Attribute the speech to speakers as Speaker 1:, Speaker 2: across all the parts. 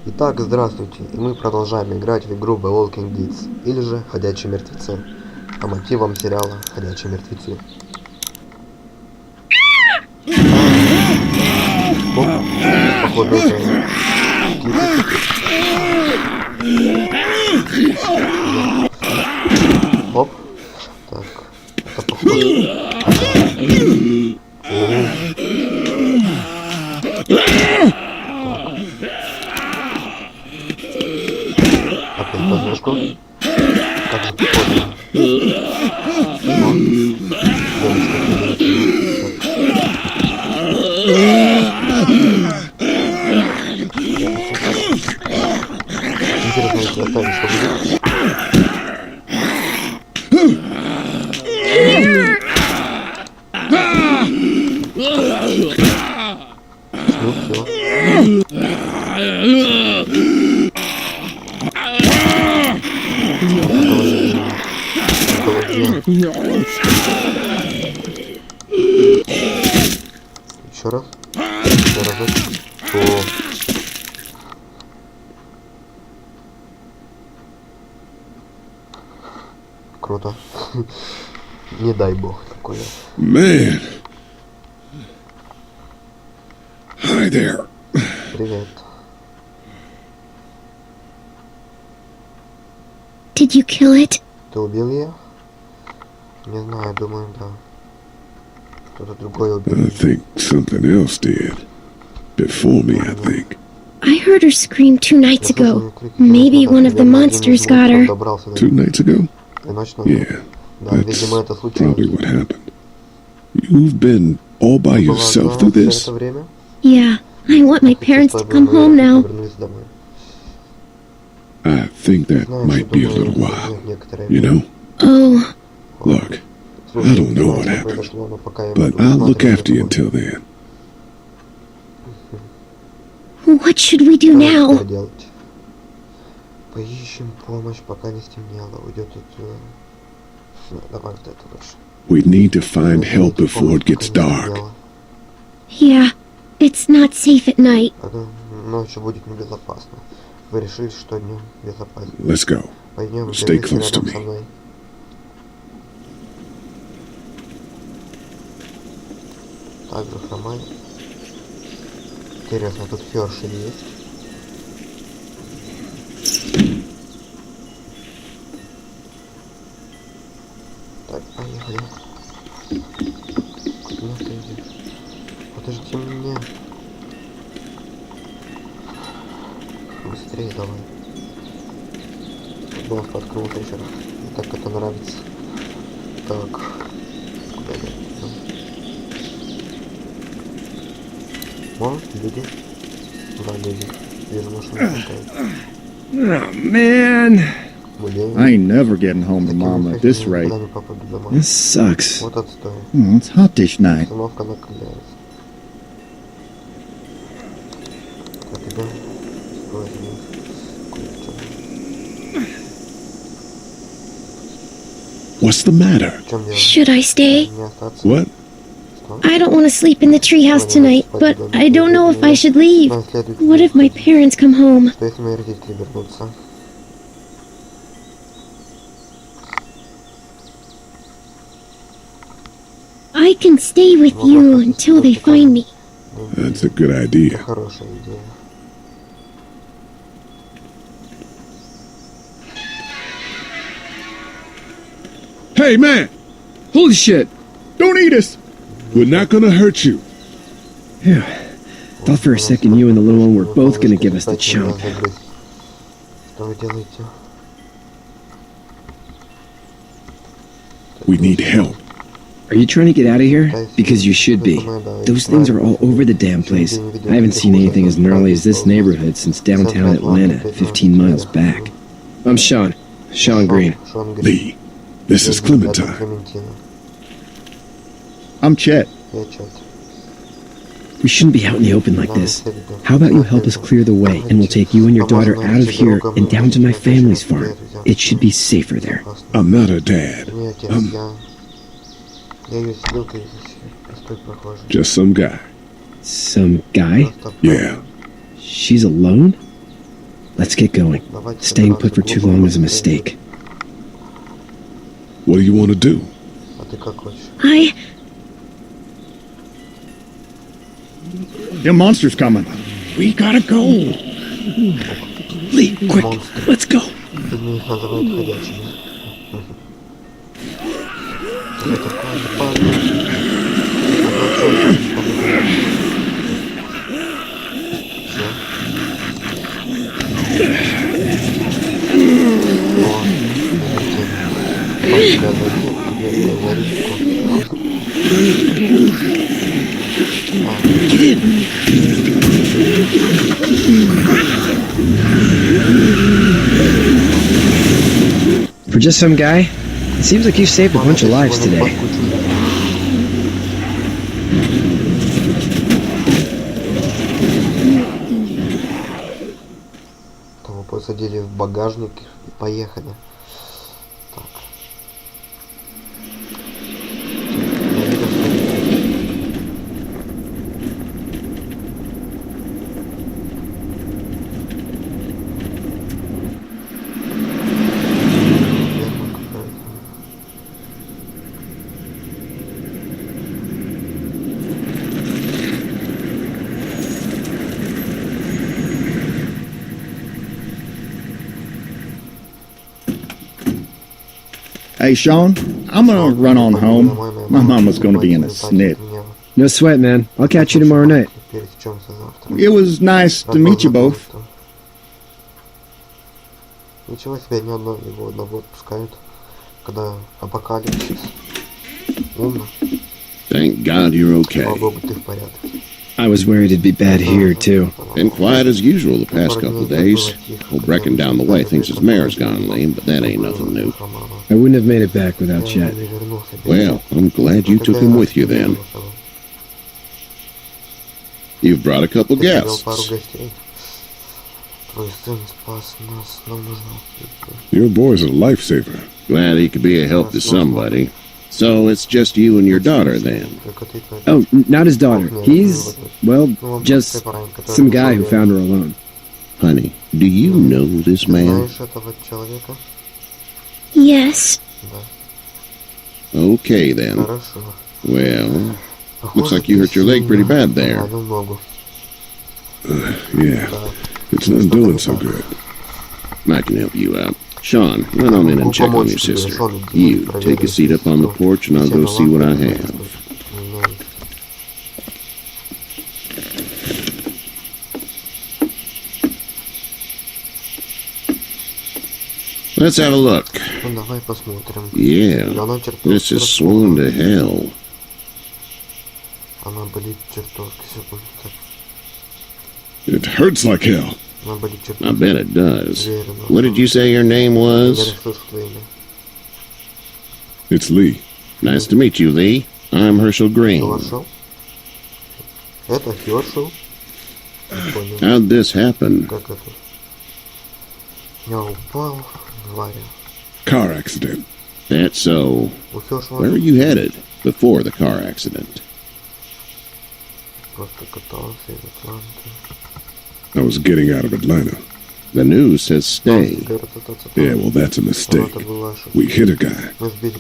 Speaker 1: Итак, здравствуйте, и мы продолжаем играть в игру The Walking Dead, или же Ходячие мертвецы, по мотивам сериала Ходячие мертвецы. Оп, походу это Оп, так, это походу. Опять подножку. Как же походу. Интересно, если оставить, что будет. Ну все. Еще раз. Еще разок. О. Круто. Не дай бог такое.
Speaker 2: Man. Hi there.
Speaker 1: Привет.
Speaker 3: Did you kill it?
Speaker 1: Ты убил ее? Не знаю, думаю, да. Кто-то другой убил.
Speaker 2: I think something else did. Before me, I think.
Speaker 3: I heard her scream 2 nights ago. Maybe one of the monsters got her.
Speaker 2: 2 nights ago? Yeah,
Speaker 1: Да,
Speaker 2: that's
Speaker 1: видимо, это
Speaker 2: probably
Speaker 1: случилось.
Speaker 2: what happened. You've been all by yourself through this?
Speaker 3: Yeah, I want my parents to come home now.
Speaker 2: I think that might be a little while, you know?
Speaker 3: Oh,
Speaker 2: Look, I don't know what happened, but I'll look after you until then.
Speaker 3: what should we do now?
Speaker 1: Поищем помощь, пока не стемнело. Уйдет тут... Давай вот это лучше.
Speaker 2: We need to find help before it gets dark.
Speaker 3: Yeah, it's not safe at night.
Speaker 1: Ночью будет небезопасно. Вы решили, что днем безопаснее.
Speaker 2: Let's go.
Speaker 1: Пойдем,
Speaker 2: Stay
Speaker 1: держись
Speaker 2: close to
Speaker 1: рядом
Speaker 2: me.
Speaker 1: со мной. Также хромай. Интересно, тут Хершель есть? Так, поехали. Куда ты идешь? Подожди меня. Быстрее давай. Футбол подкрылся еще раз. Мне так это нравится. Так. Куда я? О, люди. Да, люди. Вижу машину такая.
Speaker 4: Oh, man. I ain't never getting home to Mama at this rate. This sucks.
Speaker 1: Вот отстой.
Speaker 4: It's hot dish night.
Speaker 1: Установка накаляется. Так, идем.
Speaker 2: What's the matter?
Speaker 1: В чем дело?
Speaker 3: Should I stay?
Speaker 1: Не остаться?
Speaker 2: What?
Speaker 3: I don't want to sleep in the treehouse tonight, but I don't know if I should leave.
Speaker 1: Нам следует...
Speaker 3: What if my parents come home?
Speaker 1: Что если мои родители вернутся?
Speaker 3: I can stay with you until they find me.
Speaker 2: That's a good idea.
Speaker 1: Хорошая идея.
Speaker 4: Hey, man! Holy shit! Don't eat us!
Speaker 2: We're not gonna hurt you.
Speaker 4: Phew. Thought for a second you and the little one were both gonna give us the chomp.
Speaker 1: Что вы делаете?
Speaker 2: We need help.
Speaker 4: Are you trying to get out of here? Because you should be. Those things are all over the damn place. I haven't seen anything as gnarly as this neighborhood since downtown Atlanta, 15 miles back. I'm Sean. Sean Green.
Speaker 2: Lee, this is Clementine.
Speaker 1: Клементина.
Speaker 4: I'm Chet.
Speaker 1: Я Чет.
Speaker 4: We shouldn't be out in the open like this. How about you help us clear the way, and we'll take you and your daughter out of here and down to my family's farm. It should be safer there.
Speaker 2: I'm not her dad.
Speaker 1: Не отец, я ее ссылкой простой прохожий.
Speaker 2: Just some guy.
Speaker 4: Some guy?
Speaker 2: Yeah.
Speaker 4: She's alone? Let's get going. Staying put for too long was a mistake.
Speaker 2: What do you want to do?
Speaker 1: А ты как хочешь?
Speaker 5: Them monsters coming. We gotta go.
Speaker 4: Lee, quick, let's go.
Speaker 1: Фильмы их называют ходячими. Это такое падает.
Speaker 4: Get in. For just some guy, it seems like you've saved a bunch of lives today.
Speaker 1: Того посадили в багажник и поехали. Так.
Speaker 5: Hey, Sean, I'm gonna run on home. My mama's gonna be in a snit.
Speaker 4: No sweat, man. I'll catch you tomorrow night.
Speaker 5: It was nice to meet you both.
Speaker 1: Ничего себе, ни одного отпускают, когда апокалипсис. Умно.
Speaker 2: Thank God you're okay.
Speaker 1: Слава богу, ты в порядке.
Speaker 4: I was worried it'd be bad here, too.
Speaker 2: Been quiet as usual the past couple of days. Old Brecken down the way thinks his mare's gone lame, but that ain't nothing new.
Speaker 4: I wouldn't have made it back without Chet.
Speaker 2: Well, I'm glad you took him with you then. You've brought a couple guests. Your boy's a lifesaver. Glad he could be a help to somebody. So it's just you and your daughter then?
Speaker 4: Oh, not his daughter. He's, well, just some guy who found her alone.
Speaker 2: Honey, do you know this man?
Speaker 3: Yes.
Speaker 2: Okay then. Well, looks like you hurt your leg pretty bad there. Yeah, it's not doing so good. I can help you out. Sean, run on in and check on your sister. You, take a seat up on the porch and I'll go see what I have. Let's have a look. Yeah, this is swollen to hell. It hurts like hell. I bet it does. What did you say your name was? It's Lee. Nice to meet you, Lee. I'm Herschel Green. How'd this happen? Car accident. That's so. Where were you headed before the car accident? I was getting out of Atlanta. The news says stay. Yeah, well, that's a mistake. We hit a guy.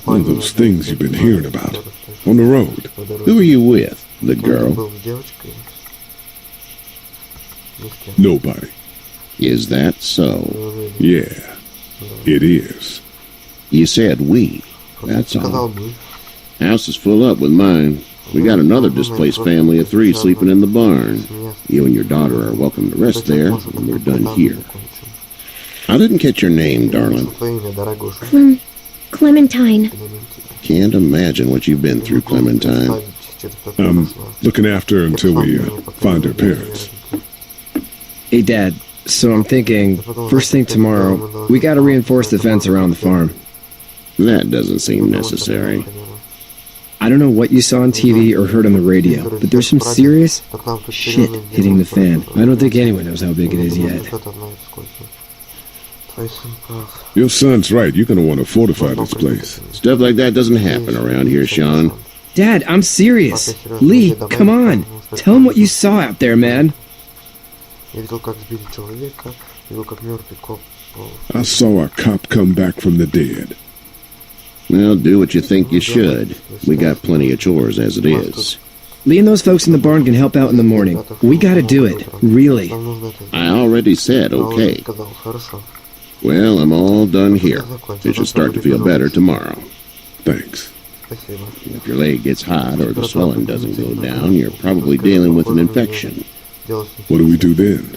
Speaker 2: One of those things you've been hearing about. On the road. Who are you with? The girl? Nobody. Is that so? Yeah, it is. You said we. That's all. House is full up with mine. We got another displaced family of 3 sleeping in the barn. You and your daughter are welcome to rest there when we're done here. I didn't catch your name, darling.
Speaker 3: Clementine.
Speaker 2: Can't imagine what you've been through, Clementine.
Speaker 6: Looking after her until we find her parents.
Speaker 4: Hey, Dad, so I'm thinking, first thing tomorrow, we gotta reinforce the fence around the farm.
Speaker 2: That doesn't seem necessary.
Speaker 4: I don't know what you saw on TV or heard on the radio, but there's some serious shit hitting the fan. I don't think anyone knows how big it is yet.
Speaker 6: Your son's right. You're gonna want to fortify this place.
Speaker 2: Stuff like that doesn't happen around here, Sean.
Speaker 4: Dad, I'm serious. Lee, come on. Tell him what you saw out there, man.
Speaker 1: Я видел, как сбили человека,
Speaker 6: I saw a cop come back from the dead.
Speaker 2: Well, do what you think you should. We got plenty of chores as it is.
Speaker 4: Lee and those folks in the barn can help out in the morning. We gotta do it, really.
Speaker 2: I already said okay. Well, I'm all done here. You should start to feel better tomorrow.
Speaker 6: Thanks.
Speaker 2: If your leg gets hot or the swelling doesn't go down, you're probably dealing with an infection.
Speaker 6: What do we do then?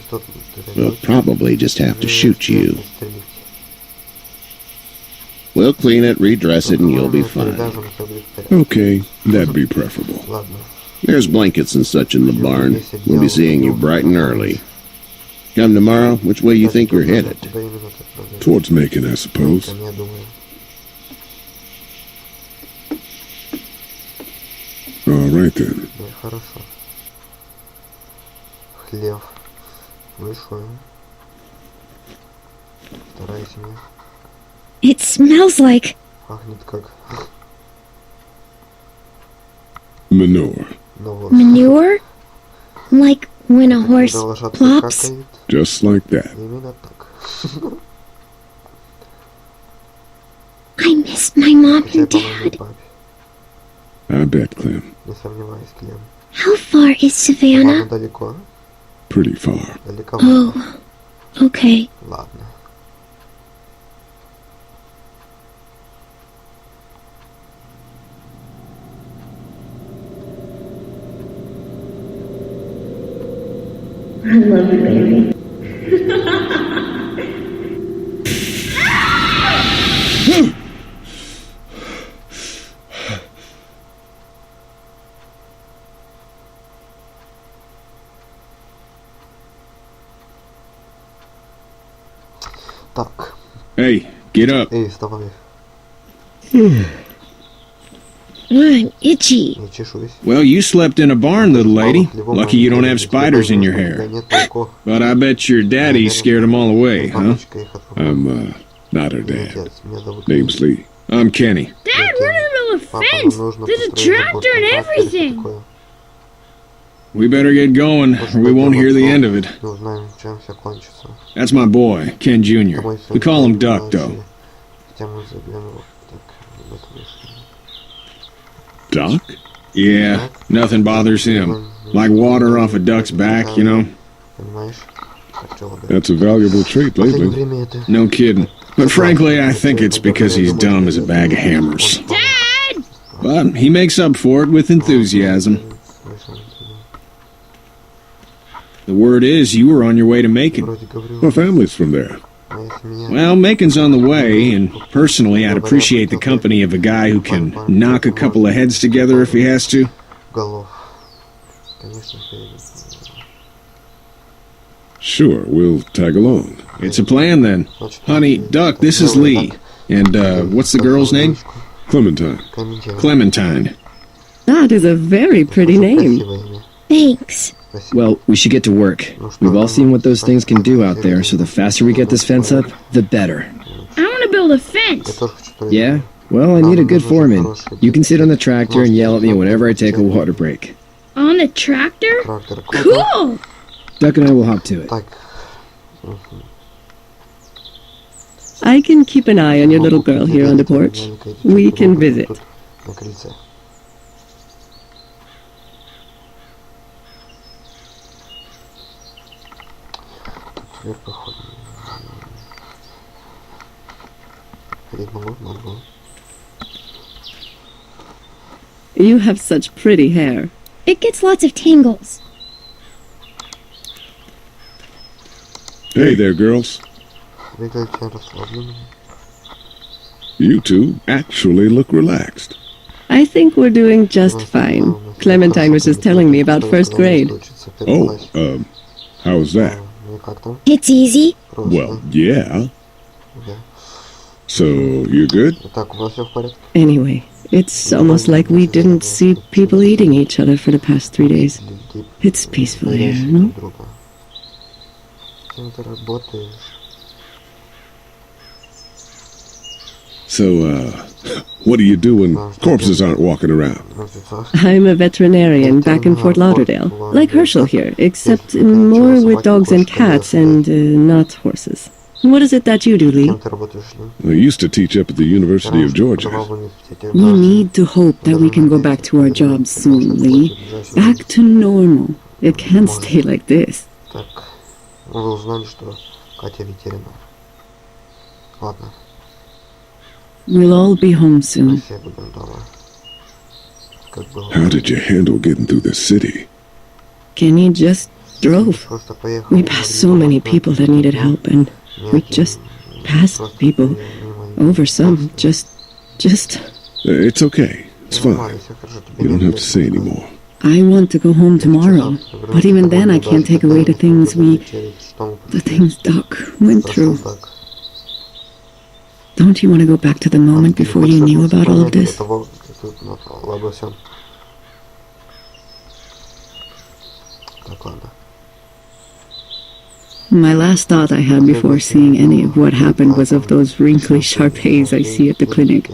Speaker 2: We'll probably just have to shoot you. We'll clean it, redress it, and you'll be fine.
Speaker 6: Okay, that'd be preferable.
Speaker 2: There's blankets and such in the barn. We'll be seeing you bright and early. Come tomorrow, which way you think you're headed?
Speaker 6: Towards Macon, I suppose. All right then.
Speaker 1: Хлев. Большой. Вторая семья.
Speaker 3: It smells like...
Speaker 1: Пахнет как...
Speaker 6: Manure.
Speaker 3: Manure? Like when a horse plops?
Speaker 6: Just like that.
Speaker 1: Именно так.
Speaker 3: I miss my mom and dad.
Speaker 6: I bet, Clem.
Speaker 1: Не сомневаюсь, Клем.
Speaker 3: How far is Savannah?
Speaker 1: Далеко.
Speaker 6: Pretty far.
Speaker 1: Далеко.
Speaker 3: Oh, okay.
Speaker 1: Ладно.
Speaker 7: I love you, baby.
Speaker 1: Так.
Speaker 5: Hey, get up.
Speaker 1: Эй, вставай.
Speaker 3: I'm itchy.
Speaker 1: Не чешусь.
Speaker 5: Well, you slept in a barn, little lady. Lucky you don't have spiders in your hair. But I bet your daddy scared them all away, huh?
Speaker 6: I'm, not her dad. Name's Lee.
Speaker 5: I'm Kenny.
Speaker 3: Dad, we're in the middle of a fence. There's a tractor and everything.
Speaker 5: We better get going, or we won't hear the end of it.
Speaker 1: Не узнаем, чем все кончится.
Speaker 5: That's my boy, Ken Jr. We call him Duck, though.
Speaker 1: Хотя мы заглянули. Так, в эту вещь.
Speaker 6: Doc?
Speaker 5: Yeah, nothing bothers him. Like water off a duck's back, you know?
Speaker 1: Понимаешь? Так, чё, да.
Speaker 6: That's a valuable trait
Speaker 1: В последнее
Speaker 6: lately.
Speaker 1: время это...
Speaker 5: No kidding. But frankly, I think it's because he's dumb as a bag of hammers.
Speaker 3: Dad!
Speaker 5: But he makes up for it with enthusiasm. The word is you were on your way to Macon.
Speaker 1: Вроде говорю,
Speaker 6: My family's from there.
Speaker 1: моя семья...
Speaker 5: Well, Macon's on the way, and personally, I'd appreciate the company of a guy who can knock a couple of heads together if he has to.
Speaker 1: Голов. Конечно, поедет.
Speaker 6: Sure, we'll tag along.
Speaker 5: It's a plan, then. Honey, Duck, this is Lee. And, what's the girl's name?
Speaker 6: Clementine.
Speaker 5: Clementine.
Speaker 7: That is a very pretty name.
Speaker 1: Красивое имя.
Speaker 3: Thanks.
Speaker 1: Спасибо.
Speaker 4: Well, we should get to work. We've all seen what those things can do out there, so the faster we get this fence up, the better.
Speaker 3: I want to build a
Speaker 1: Я
Speaker 3: fence.
Speaker 1: тоже хочу строить.
Speaker 4: Yeah? Well, I need a good foreman. You can sit on the tractor and yell at me whenever I take a water break.
Speaker 3: On the tractor?
Speaker 1: Трактор.
Speaker 3: Cool!
Speaker 4: Duck and I will hop to it.
Speaker 1: Так.
Speaker 7: I can keep an eye on your little girl here on the porch. We can visit.
Speaker 1: На крыльце. Теперь походу. Ходить могу? Могу.
Speaker 7: You have such pretty hair.
Speaker 3: It gets lots of tangles.
Speaker 6: Hey there, girls.
Speaker 1: Выглядите расслабленными.
Speaker 6: You two actually look relaxed.
Speaker 7: I think we're doing just fine. Clementine was just telling me about first grade.
Speaker 6: Oh, how's that?
Speaker 1: Ну и как там?
Speaker 3: It's easy.
Speaker 1: Просто.
Speaker 6: Well, yeah.
Speaker 1: Да.
Speaker 6: So, you're good?
Speaker 1: Так, у вас все в порядке?
Speaker 7: Anyway, it's almost like we didn't see people eating each other for the past 3 days.
Speaker 1: Люди
Speaker 7: It's peaceful here,
Speaker 1: проверяют
Speaker 7: no?
Speaker 1: друг друга. Чем ты работаешь?
Speaker 6: So, what do you do when corpses aren't walking around?
Speaker 7: I'm a veterinarian back in Fort Lauderdale. Like Herschel here, except more with dogs and cats and not horses. What is it that you do, Lee?
Speaker 6: I used to teach up at the University of Georgia.
Speaker 7: We need to hope that we can go back to our jobs soon, Lee. Back to normal. It can't stay like this.
Speaker 1: Так, вы узнали, что Катя ветеринар. Ладно.
Speaker 7: We'll all be home soon.
Speaker 1: Все будем дома. Как было.
Speaker 6: How did you handle getting through the city?
Speaker 7: Kenny just drove.
Speaker 1: Просто поехал.
Speaker 7: We passed so many people that needed help, and we just passed people over some. Just.
Speaker 6: It's okay. It's fine. You don't have to say anymore.
Speaker 7: I want to go home tomorrow, but even then I can't take away the things Doc went through. Don't you want to go back to the moment before you knew about all of this? My last thought I had before seeing any of what happened was of those wrinkly Shar-Peis I see at the clinic.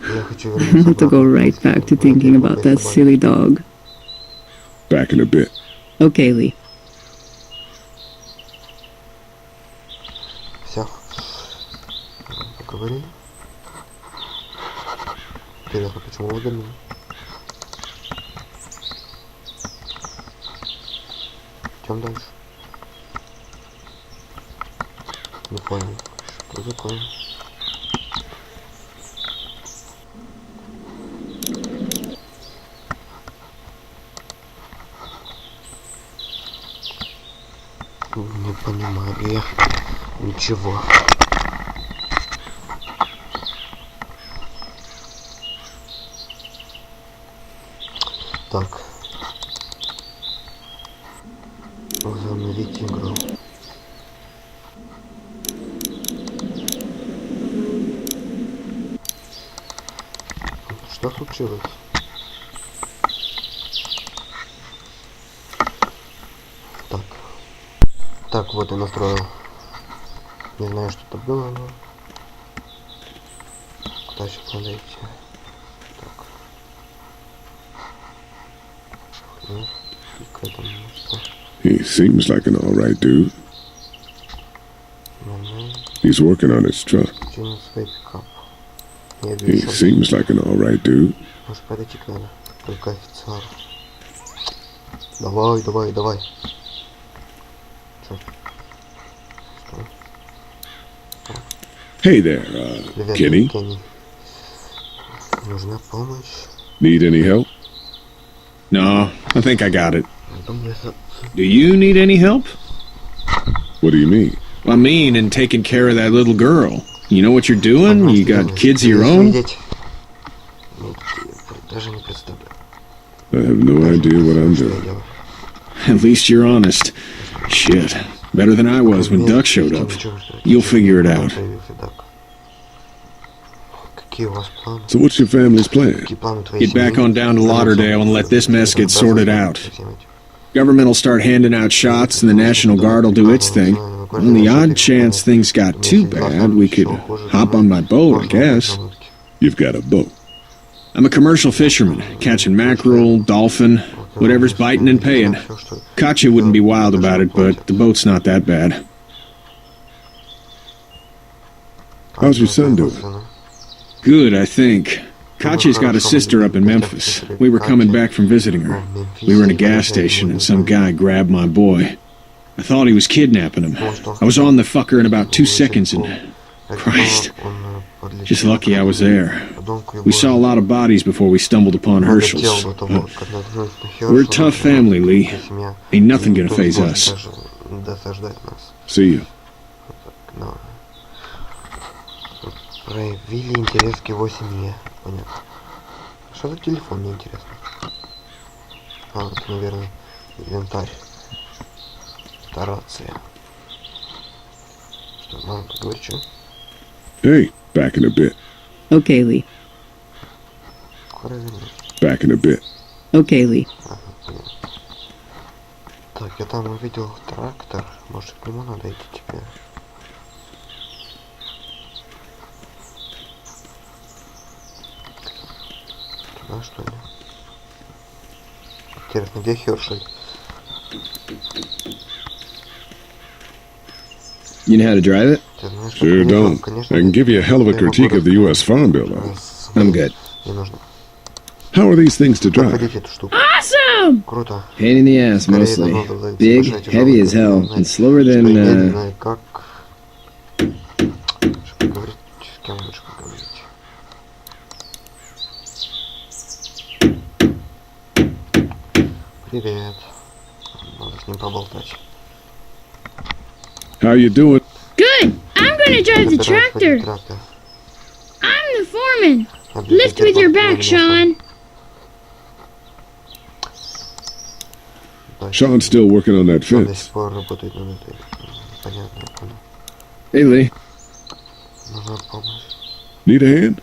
Speaker 7: I want to go right back to thinking about that silly dog.
Speaker 6: Back in a bit.
Speaker 7: Okay, Lee.
Speaker 1: Все. Поговорили. Интересно, почему выгодно? Идем дальше. Не понял. Что такое? Не понимаю я ничего. Так. Возобновить игру. Что случилось? Так. Так, вот я настроил. Не знаю, что это было, но... Куда сейчас надо идти? Так. Ну, и к этому что?
Speaker 6: He seems like an alright dude.
Speaker 1: Нормально.
Speaker 6: He's working on his truck.
Speaker 1: Чинил свой пикап. Я
Speaker 6: He
Speaker 1: вижу.
Speaker 6: seems like an alright dude.
Speaker 1: Может подойти к надо? Только офицер. Давай, давай, давай. Чё? Что?
Speaker 6: Hey there,
Speaker 1: Привет,
Speaker 6: Kenny.
Speaker 1: Кенни. Нужна помощь.
Speaker 6: Need any help?
Speaker 5: No, I think I got it.
Speaker 1: Думаю, это...
Speaker 5: Do you need any help?
Speaker 6: What do you mean?
Speaker 5: I mean, in taking care of that little girl. You know what you're doing? You got kids of your own?
Speaker 1: Даже не представляю.
Speaker 6: I have no idea what I'm doing.
Speaker 5: At least you're honest. Shit. Better than I was when Duck showed up. You'll figure it out.
Speaker 1: Какие у вас планы?
Speaker 6: So what's your family's plan?
Speaker 1: Какие планы твоей
Speaker 5: Get back
Speaker 1: семьи?
Speaker 5: on down to Lauderdale and let this mess get sorted out. Government will start handing out shots and the National Guard will do its thing. On the odd chance things got too bad, we could hop on my boat, I guess.
Speaker 6: You've got a boat.
Speaker 5: I'm a commercial fisherman, catching mackerel, dolphin, whatever's biting and paying. Katya wouldn't be wild about it, but the boat's not that bad.
Speaker 6: How's your son doing?
Speaker 5: Good, I think. Katya's got a sister up in Memphis. We were coming back from visiting her. We were in a gas station and some guy grabbed my boy. I thought he was kidnapping him. I was on the fucker in about 2 seconds and... Christ. Just lucky I was there. We saw a lot of bodies before we stumbled upon Herschel's. We're a tough family, Lee. Ain't nothing gonna faze us.
Speaker 6: See you.
Speaker 1: Проявили интерес к его семье. Понятно. Что за телефон, мне интересно? А, это, наверное, инвентарь. Это рация. Что, мама, поговорить, что?
Speaker 6: Hey, back in a bit.
Speaker 7: Okay, Lee.
Speaker 6: Back in a bit.
Speaker 7: Okay, Lee.
Speaker 1: Ага, понятно. Так, я там увидел трактор. Может, к нему надо идти теперь? да, что ли? Интересно, где Хершель?
Speaker 4: You know how to drive it?
Speaker 6: Sure don't. I can give you a hell of a critique of the U.S. Farm Bill, though.
Speaker 4: I'm good.
Speaker 1: Не нужно.
Speaker 6: How are these things to drive?
Speaker 1: Проходите эту штуку.
Speaker 3: Awesome!
Speaker 1: Круто.
Speaker 4: Pain in the ass, mostly. Big, heavy as hell, and slower than,
Speaker 1: Медленно, как... Что поговорить? С кем лучше поговорить? Привет. Надо с ним поболтать.
Speaker 6: How you doing?
Speaker 3: Good! I'm gonna drive the tractor!
Speaker 1: Трактор.
Speaker 3: I'm the foreman! Lift with your back, Sean!
Speaker 6: Sean's still working on that
Speaker 1: Он до
Speaker 6: fence.
Speaker 1: сих пор работает над этой. Понятно, я понял.
Speaker 4: Hey, Lee.
Speaker 1: Нужна помощь.
Speaker 6: Need a hand?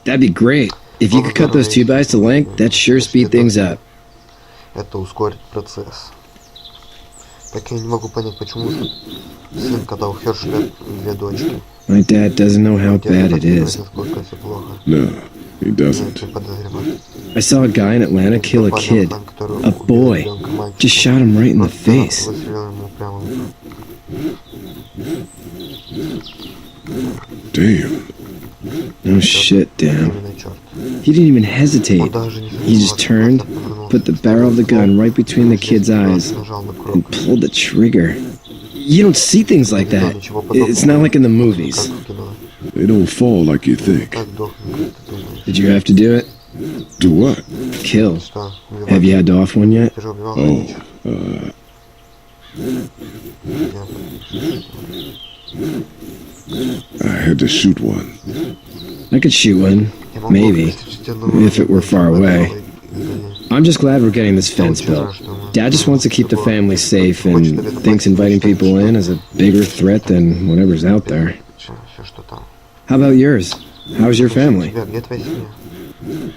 Speaker 4: That'd be great. If you could cut those 2x to length, that'd sure speed things up.
Speaker 1: Это ускорит процесс. Так я не могу понять, почему сын, когда у Хершеля 2 дочки.
Speaker 4: My dad doesn't know how bad it is.
Speaker 1: Насколько все плохо.
Speaker 6: No, he
Speaker 1: Я
Speaker 6: doesn't.
Speaker 1: не подозреваю.
Speaker 4: I saw a guy in Atlanta kill a kid. A boy. Just shot him right in the face.
Speaker 1: Выстрелил ему прямо в лицо.
Speaker 6: Damn.
Speaker 4: No shit, damn.
Speaker 1: Именно черт.
Speaker 4: He didn't even hesitate.
Speaker 1: Он даже не
Speaker 4: He just turned, put the barrel of the gun right between the kid's eyes,
Speaker 1: нажал на
Speaker 4: and
Speaker 1: кнопку.
Speaker 4: pulled the trigger. You don't see things like that. It's not like in the movies.
Speaker 1: Как в кино.
Speaker 6: They don't fall like you think.
Speaker 1: Так дохнет, как ты думаешь.
Speaker 4: Did you have to do it?
Speaker 6: Do what?
Speaker 4: Kill.
Speaker 1: Что?
Speaker 4: Have you had to off one yet?
Speaker 1: Ты же убивал
Speaker 6: Oh,
Speaker 1: родичей.
Speaker 6: I had to shoot one.
Speaker 4: I could shoot one.
Speaker 1: Я могу
Speaker 4: Maybe.
Speaker 1: выпустить стену,
Speaker 4: If it were far away.
Speaker 1: и-
Speaker 4: I'm just glad we're getting this fence built. Dad just wants to keep the family safe and thinks inviting people in is a bigger threat than whatever's out there.
Speaker 1: Всё, что там.
Speaker 4: How about yours? How's your family?
Speaker 1: Тебя, где твоя семья?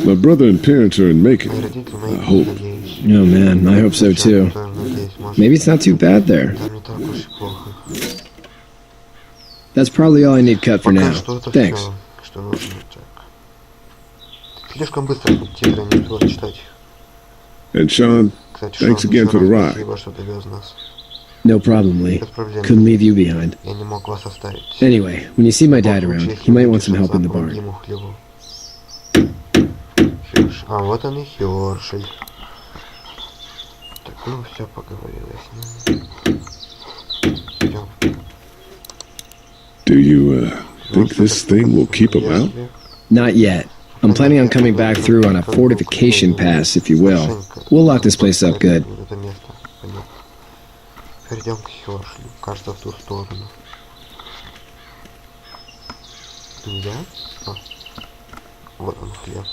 Speaker 6: My brother and parents are in Macon.
Speaker 1: Мои родители, мои,
Speaker 6: I hope.
Speaker 1: надеюсь.
Speaker 4: Oh man, I hope so too.
Speaker 1: Тоже надеюсь, может,
Speaker 4: Maybe it's not too bad there.
Speaker 1: там не так уж и плохо.
Speaker 4: That's probably all I need cut for
Speaker 1: Пока
Speaker 4: now.
Speaker 1: что это
Speaker 4: Thanks.
Speaker 1: всё, что нужно. Так. Слишком быстро титры не успел читать.
Speaker 6: And Sean,
Speaker 1: Кстати,
Speaker 6: thanks
Speaker 1: Шон,
Speaker 6: again
Speaker 1: ещё
Speaker 6: for the
Speaker 1: раз
Speaker 6: ride.
Speaker 1: спасибо, что ты вез нас.
Speaker 4: No problem, Lee.
Speaker 1: Без проблем.
Speaker 4: Couldn't leave you behind.
Speaker 1: Я не мог вас оставить.
Speaker 4: Anyway, when you see my dad around, he might want some help in the barn.
Speaker 1: Ему хлебу. Херш. А вот он и Хершель. Так, ну все, поговорила с ним. Идем.
Speaker 6: do you think this thing will keep him out?
Speaker 4: Not yet. I'm planning on coming back through on a fortification pass, if you will. We'll lock this place up good.
Speaker 1: Вот это место. Понятно. Перейдем к Хершлю. Кажется, в ту сторону. Да? А. Вот он, хлеб.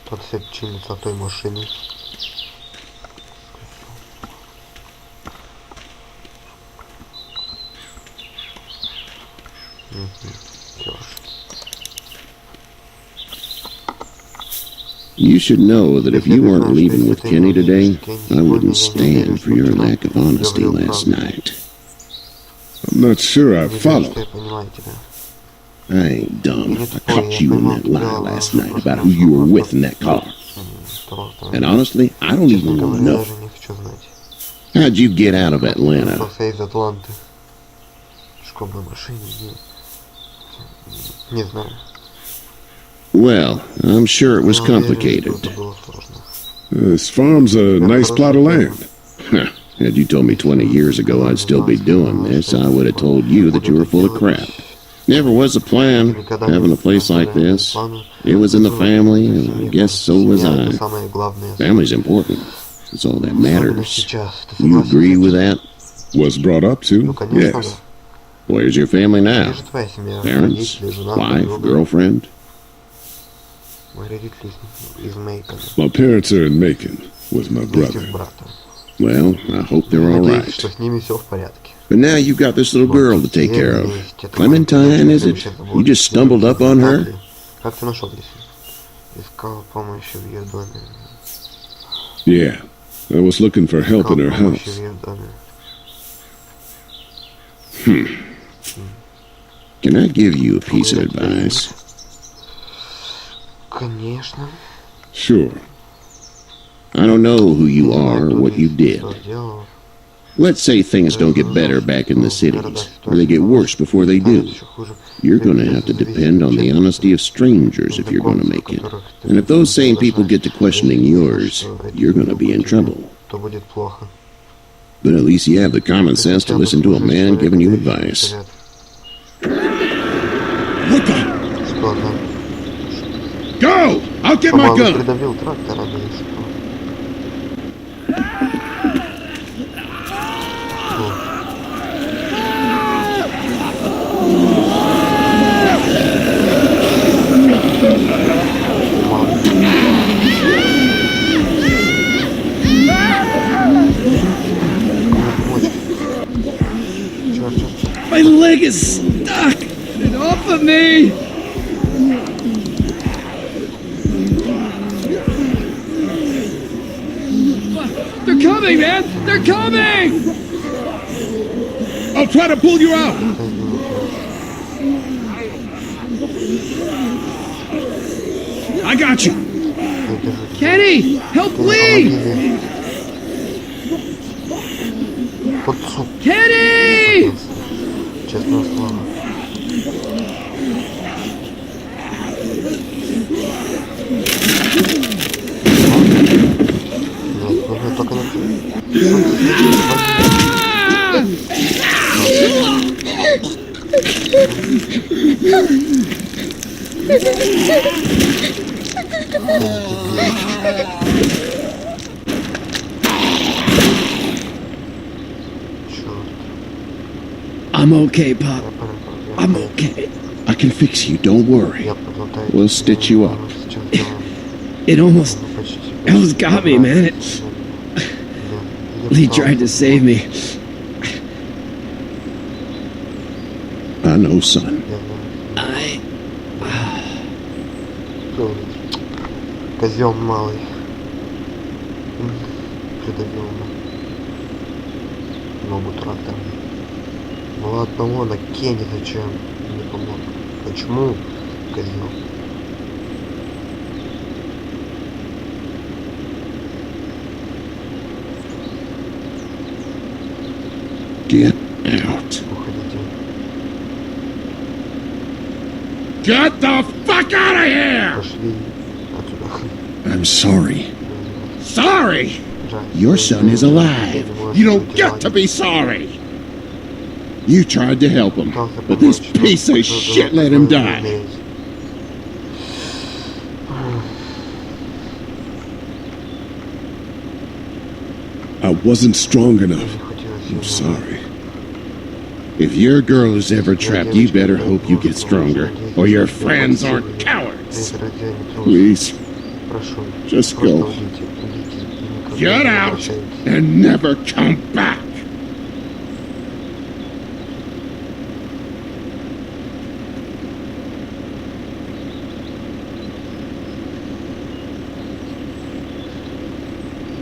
Speaker 1: Тот все чинится в той машине.
Speaker 2: You should know that if you weren't leaving with Kenny today, I wouldn't stand for your lack of honesty last night.
Speaker 6: I'm not sure I
Speaker 1: Не верю,
Speaker 6: follow.
Speaker 1: что я понимаю тебя.
Speaker 2: I ain't dumb. I caught you in that lie last night about who you were with in that car. And honestly, I don't even
Speaker 1: Честно
Speaker 2: want to
Speaker 1: говоря,
Speaker 2: know.
Speaker 1: даже не хочу знать.
Speaker 2: How'd you get out of Atlanta?
Speaker 1: Просто из Атланты. Школа машине. Не знаю.
Speaker 2: Well, I'm sure it was
Speaker 1: Но уверен,
Speaker 2: complicated.
Speaker 1: что это было сложно.
Speaker 6: This farm's a nice plot of land.
Speaker 2: Huh. Had you told me 20 years ago I'd still be doing this, I would have told you that you were full of crap. Never was a plan, having a place like this. It was in the family, and I guess so was
Speaker 1: Это
Speaker 2: I.
Speaker 1: самое главное.
Speaker 2: Family's important. It's all that
Speaker 1: Особенно
Speaker 2: matters.
Speaker 1: сейчас. Ты
Speaker 2: You
Speaker 1: согласен
Speaker 2: agree
Speaker 1: с
Speaker 2: with
Speaker 1: этим?
Speaker 2: that?
Speaker 6: Was brought up
Speaker 1: Ну,
Speaker 6: to,
Speaker 1: конечно,
Speaker 6: yes.
Speaker 1: да.
Speaker 2: Where's your family
Speaker 1: Где
Speaker 2: now?
Speaker 1: же твоя семья?
Speaker 2: Parents?
Speaker 1: Родители, жена,
Speaker 2: Wife?
Speaker 1: подруга?
Speaker 2: Girlfriend?
Speaker 1: Мои родители из Мейкона.
Speaker 6: My parents are in Macon with my
Speaker 1: Вместе
Speaker 6: brother.
Speaker 1: с братом.
Speaker 2: Well, I hope they're all
Speaker 1: Надеюсь,
Speaker 2: right.
Speaker 1: что с ними все в порядке.
Speaker 2: But now you've got this little girl to take care of. Clementine, is it? You just stumbled up on her?
Speaker 1: Как ты нашел здесь? Искал помощи в ее доме.
Speaker 6: Yeah, I was looking for help in her
Speaker 1: Помощи в
Speaker 6: house.
Speaker 1: ее доме.
Speaker 2: Can I give you a piece of advice?
Speaker 1: Конечно.
Speaker 6: Sure.
Speaker 2: I don't know who you are or what you did. Let's say things don't get better back in the cities, or they get worse before they do. You're going to have to depend on the honesty of strangers if you're going to make it. And if those same people get to questioning yours, you're going to be in trouble. But at least you have the common sense to listen to a man giving you advice.
Speaker 6: What the? Go! I'll get my gun!
Speaker 4: My leg is stuck! Get off of me! They're coming, man! They're coming!
Speaker 6: I'll try to pull you out!
Speaker 5: I got you.
Speaker 4: Kenny! Help Lee! Kenny!
Speaker 1: Честное слово. Нет, нужно только
Speaker 4: I'm okay, Pop. I'm okay.
Speaker 2: I can fix you, don't worry. We'll stitch you up.
Speaker 4: It almost got me, man. Lee tried to save me.
Speaker 2: I know, son.
Speaker 1: Козел малый. Придавил ногу трактором. Ну ладно, вон, а Кенни зачем не помог? Почему козел?
Speaker 2: Get out.
Speaker 1: Уходите.
Speaker 6: Get the fuck out of here!
Speaker 1: Пошли отсюда.
Speaker 2: I'm sorry.
Speaker 6: Sorry!
Speaker 2: Your son is alive.
Speaker 6: You don't get to be sorry!
Speaker 2: You tried to help him, but this piece of shit let him die.
Speaker 6: I wasn't strong enough. I'm sorry.
Speaker 2: If your girl is ever trapped, you better hope you get stronger, or your friends aren't cowards.
Speaker 6: Please, just go.
Speaker 2: Get out and never come back.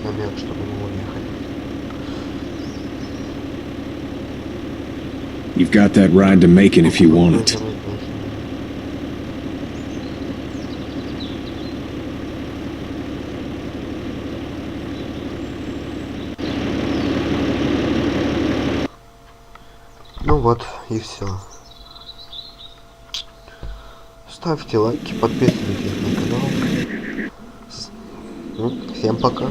Speaker 1: Намек, чтобы мы уехали.
Speaker 5: You've got that ride to Macon if you want it.
Speaker 1: Ну вот, и все. Ставьте лайки, подписывайтесь на канал. Всем пока.